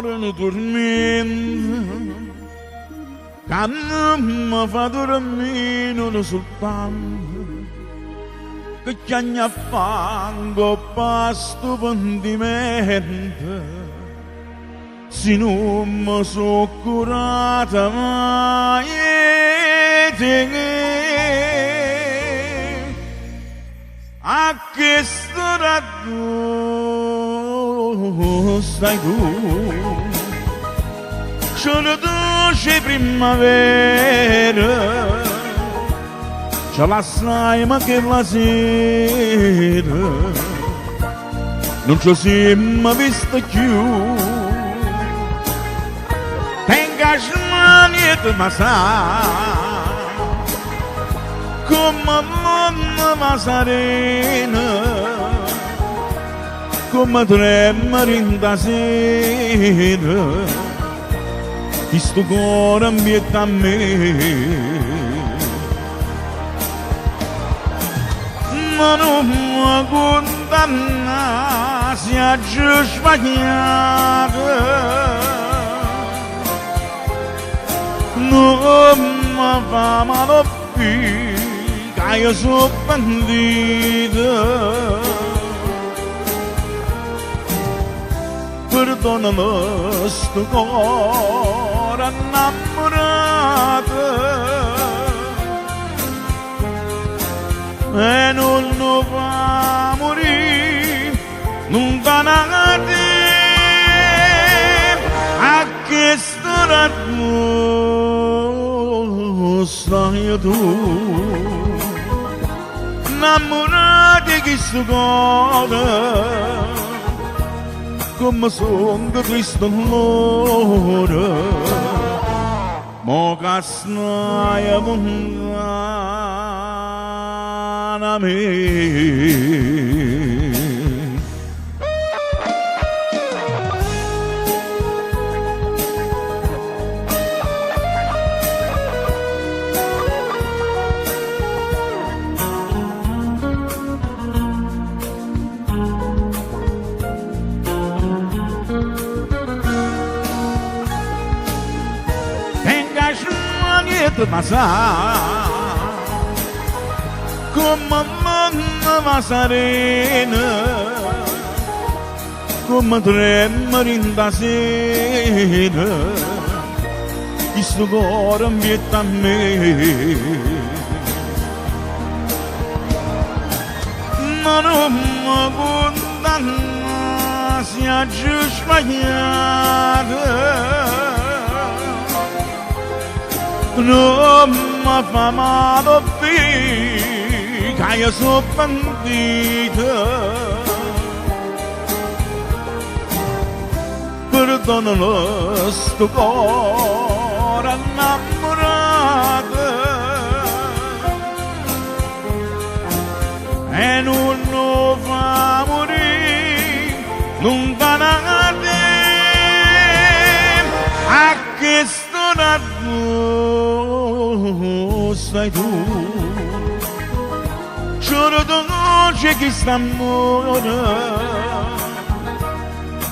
giorno dormindo, che non mi fa dormire soltanto, che ci ha fatto pasto pentimento. Se non mi sono curata mai te, a che storia tu stai tu, c'è dolce primavera, c'è la slime che la sera, non ci siamo visti più. Engagement ma sa come Monna Masarena, come tremare in da sera, di sto cuore ambietta a me. Ma non mi condanna se ha già sbagliato, non mi fa male più, che io sono bandito. Perdonami sto cuore innamorato, e non lo fa morire, non va a te, a che storia stai tu, innamorata di questo cuore, come sono di questo amore, ma che stai lontana a me. Ma sa come Monna Masarena, come tremare in da sera, questo cuore ambietta a me. Ma non mi condanna se ha già sbagliato, non mi fa male più, che io sono bandito. Perdonami sto cuore innamorato, e non lo fa morire, non va a te, a che storia stai tu, giuro d'oggi che sta amore,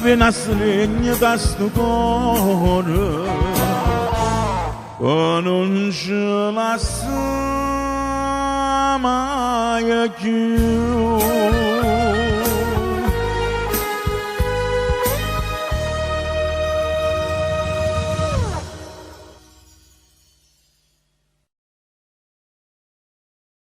viene a segno da sto cuore, che non ce la sa mai più.